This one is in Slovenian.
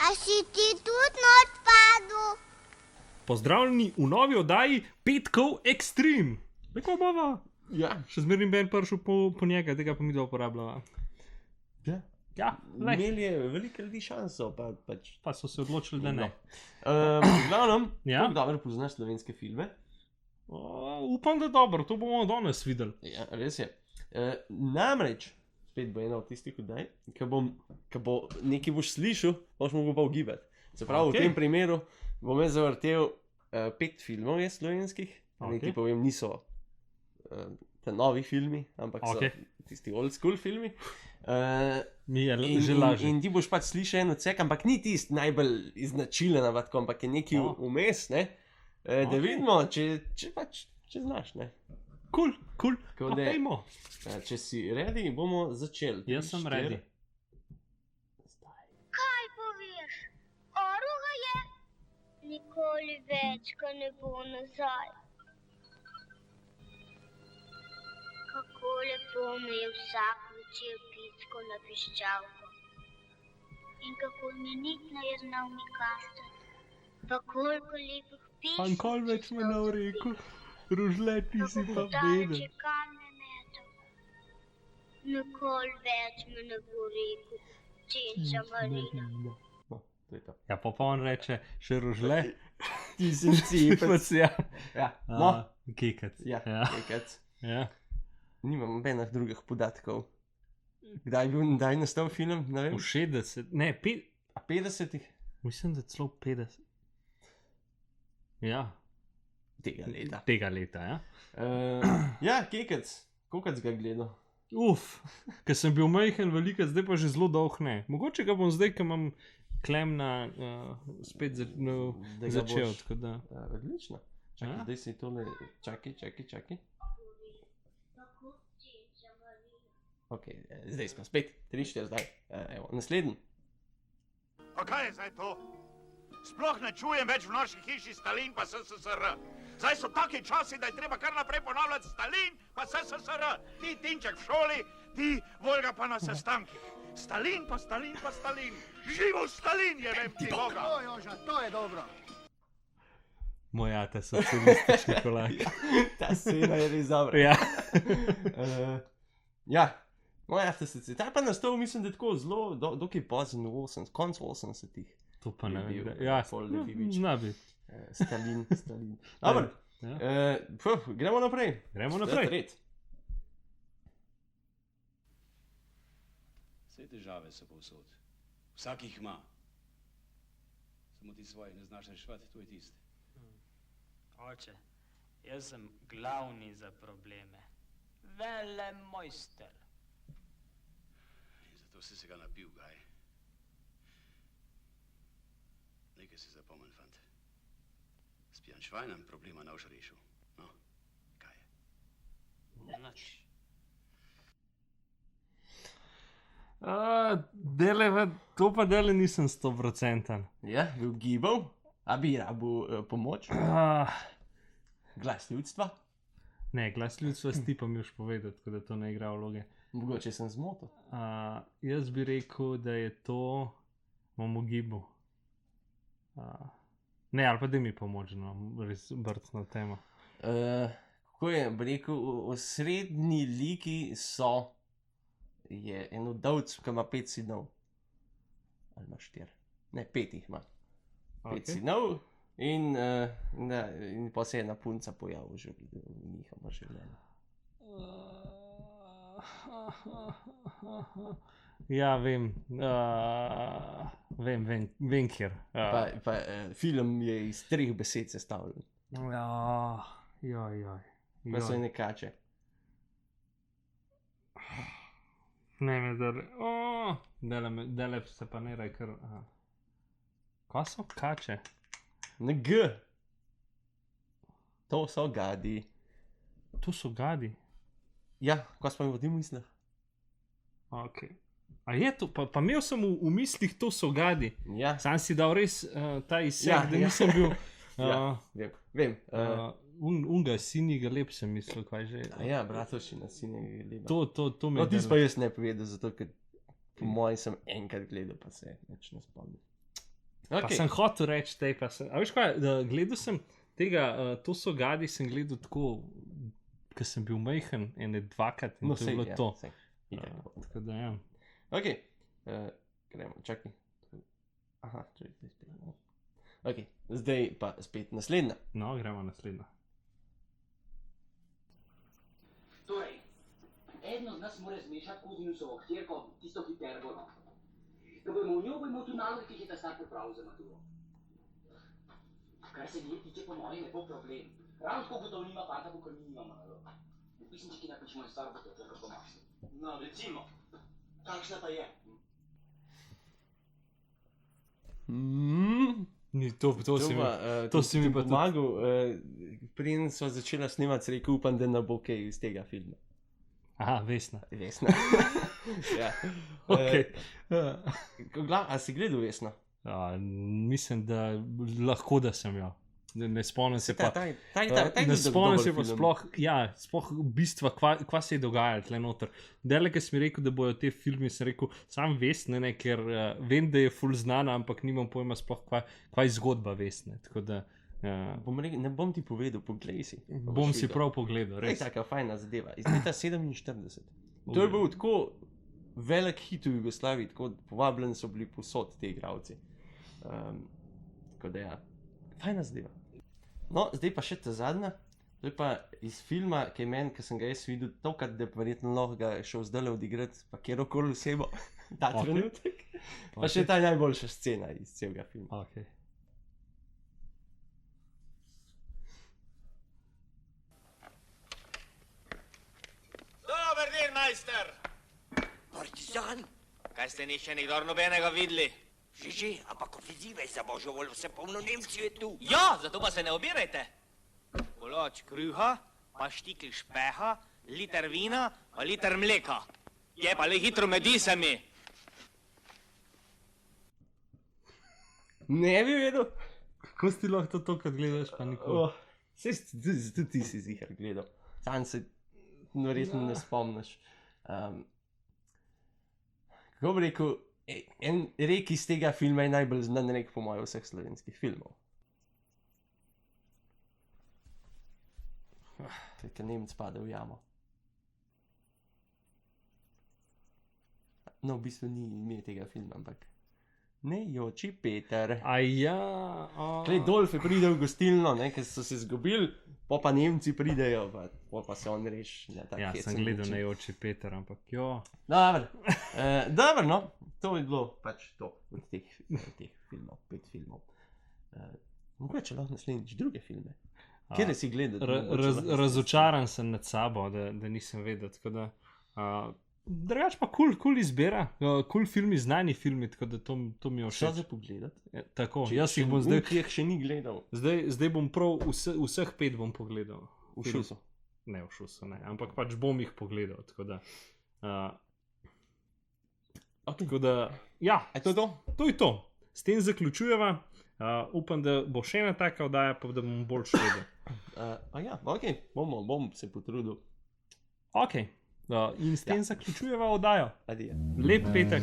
A si ti tudi not padel? Pozdravljeni v novi oddaji Petkov Extreme. Tako bova. Ja. Še zmerni Ben prišel po njega, tega pa mi dva uporabljava. Ja. Ja, lej. Imeli je veliko ljudi šanso, Pa so se odločili, da ne. V glavnem, Ja. kako dobro poznaš slovenske filme? Upam, da dobro, to bomo danes videli. Ja, res je. Namreč, spet bo ena od tistih oddaj, ko bo nekaj boš slišal, boš mogel pa ugibati. Se pravi, Okej. v tem primeru bom jaz zavrtel 5 filmov je slovenskih, Okej. nekaj povem, niso te novi filmi, ampak Okej. so tisti old school filmi. Mi je že lažje. In ti boš pač slišal en odsek, ampak ni tisti najbolj značilen, ampak je nekaj vmes, ne? Da Okej. vidimo, če znaš, ne? Kul. Tako Pa da- dajmo. Če si ready, bomo začeli. Jaz sem ready. Kaj poveš? Oruga je? Nikoli več, ko ne bo nazaj. Kako lepo me je vsak večer picko na piščalko. In kako imenitno je znal mi kastati. Pa koliko lepih pesmi. Ankol več me ne v reku, rožle ti si pa beden. Če kam me metal. Nikoli več me ne bo rekel. Cenca Marina. No, to je to. Ja, pa on reče, še rožle. Ti si cipec. Ja. Ja, no. Kekec. Ja, Ja. nekaj. Ja. Nimam nobenih drugih podatkov. Kdaj je nastal film? Ne vem. V 60, ne, A 50-ih mislim, da celo 50. Ja, tega leta. tega leta, ja. Ja, Kekec. Koliko si ga gledal? Ker sem bil majhen, velika, zdaj pa že zelo dolg ne. Mogoče ga bom zdaj, ker imam klemna, spet Da ga začel. boš- Tako da. Odlično. Čakaj, Ja. zdaj si tole. Čakaj. Ok, zdaj smo spet. 3-4 zdaj. Evo, naslednji. Pa kaj je zdaj to? Sploh ne čujem več v naši hiši Stalin pa SSSR. Zdaj so taki časi, da je treba kar naprej ponavljati Stalin pa SSSR. Ti Tinček v šoli, ti Volga pa na sestankih. Stalin pa Stalin pa Stalin. Živo Stalin je vem ti Boga. To, Joža, to je dobro. Moj ata socialistični kolak. Ta scena je res dobra. Ja. Ja, moja se ta je pa nastal, mislim, da tako zelo, dokaj pozno, konc 80-ih. To pa ne Je bil, vem. Ja, Pol Levivič. zna biti. Stalin. Dobro, Ja. gremo naprej. Gremo naprej. Red. Vse težave so povsod. Vsak jih ima. Samo ti svoje ne znaš reševati, to je tisto. Oče, jaz sem glavni za probleme. Velemojster. In zato si se ga napil, gaj. Nekaj si zapomnil, fant. S pijančvajnem problema ne boš rešil. No, kaj je? Noč. To pa dele nisem 100%. Ja, bil gibal, a bi rabil pomoč, glas ljudstva. Ne, glas ljudstva s tipom još povedati, tako da to ne igra vloge. Mogoče sem zmotil. Jaz bi rekel, da je to, bom ugibal. Ne, ali pa da mi pomoč, no, res brcna tema. Kako je, bi rekel, osrednji liki so, je en udavc, ki ima 5 sinov. Ali ima 4? Ne, 5 jih ima. 5 sinov in pa se je ena punca pojavil že v njihovem življenju. Ja, vem. Vem kjer. Film je iz 3 besed sestavljen. Joj. Pa so ene kače. Ne me zdaj. Dele se pa ne raj kar. Kaj so kače? Na G. To so gadi. To so gadi. Ja, kaj smo v tem mislih? Ok. A je to, pa imel sem v mislih, to so gadi. Ja, Sam si dal res ta izsek, Ja, da ja. nisem bil. Ja. vem. Unga sinjega lep sem mislil, kaj že. Ja, bratovščina, sinjega leba. To me No, tisto pa jaz ne povedal, zato ker po mojem sem enkrat gledal, pa se več ne spomnim. Pa sem hotel reči, a veš kaj, gledal sem tega, to so gadi, sem gledal tako, ko sem bil majhen, dvakrat in to je bilo to. Tako da ja. Ok, gremo, čakaj. Aha, čakaj. Ok, zdaj pa spet naslednja. No, gremo naslednja. Torej, eden od nas mora zmešati kozinusovo hčerko, tisto hiperbono. Ko bomo v njo, bomo tu naloge, ki jih je ta star pripravil za maturo. Kar se nje tiče, po mojem, ne bo problem. Ravno tako gotovo nima fanta, kakor mi nimamo nalog. V pisnički napišemo in stvar bo to kako maš. No, recimo, kakšna pa je? To si mi pa pomagal. Preden sva začela snemati, sem rekel, upam, da ne bo kaj iz tega filma. Aha, Vesna. Ja. Okay. A si gledal Vesno? Mislim, da lahko, da sem jo. Ne spomnim se pa. Ne spomnim se pa sploh bistva, kva se je dogajalo tle noter. Dele, ki si mi rekel, da bojo te filmi, sem rekel, sam Vesne, ker vem, da je ful znana, ampak nimam pojma sploh, kva je zgodba Vesne. Tako da... Ne bom ti povedal, poglej si. Bom si prav pogledal, res. To je taka fajna zadeva, iz leta 47. To je bil tako velik hit v Jugoslaviji, tako povabljeni so bili posod ti igravci. Tako da ja, fajna zadeva. No, zdaj pa še ta zadnja, to je pa iz filma, ki je meni, ki sem ga jaz videl, tokrat, da verjetno lahko ga šel zdaj odigrati, pa kjerokoli osebo, ta trenutek. Pa še ta najboljša scena iz celega filma. Okay. Dober dan, majster! Partizan? Kaj ste ni še nikdar nobenega videli? Že, ampak ofenzive za božjo voljo, vse polno Nemcijo je tu. Ja, zato pa se ne obirajte. Kolač kruha, pa štikl špeha, liter vina, pa liter mleka. Je pa le hitro medi se mi. Ne bi vedel. Kako si lahko to, kad gledaš, pa nikoli? Tudi ti si zihar gledal. Sam se verjetno ne spomniš. Kako bi rekel, en rek iz tega filma je najbolj znan rek po mojem vseh slovenskih filmov. To je, ker Nemec pade v jamo. No, v bistvu ni ime tega filma, ampak ne joči Peter. Klej, Dolfe pride v gostilno, ker so se zgubili, pa Nemci pridejo, pa se on reši. Ja, sem gledal ne joči Peter, ampak jo. Dobro, no, to je bilo pač to od teh filmov, 5 filmov. Mogoče lahko naslednjič druge filme. Kjer si gledal? Razočaran sem nad sabo, da nisem vedel, tako da... Drugač pa cool izbira, cool filmi, znani filmi, tako da to mi je všeč. Šta za pogledat? Tako, jaz jih bom zdaj... Ki jih še ni gledal. Zdaj bom prav vseh 5 bom pogledal. V šusu? Ne, v šusu ne, ampak pač bom jih pogledal, tako da... Tako da, ja, to je to. S tem zaključujeva. Upam, da bo še ena taka oddaja, pa da bom bolj šledil. Ok, bom se potrudil. Ok. In s tem zaključujeva oddajo. Adijo. Lep petek.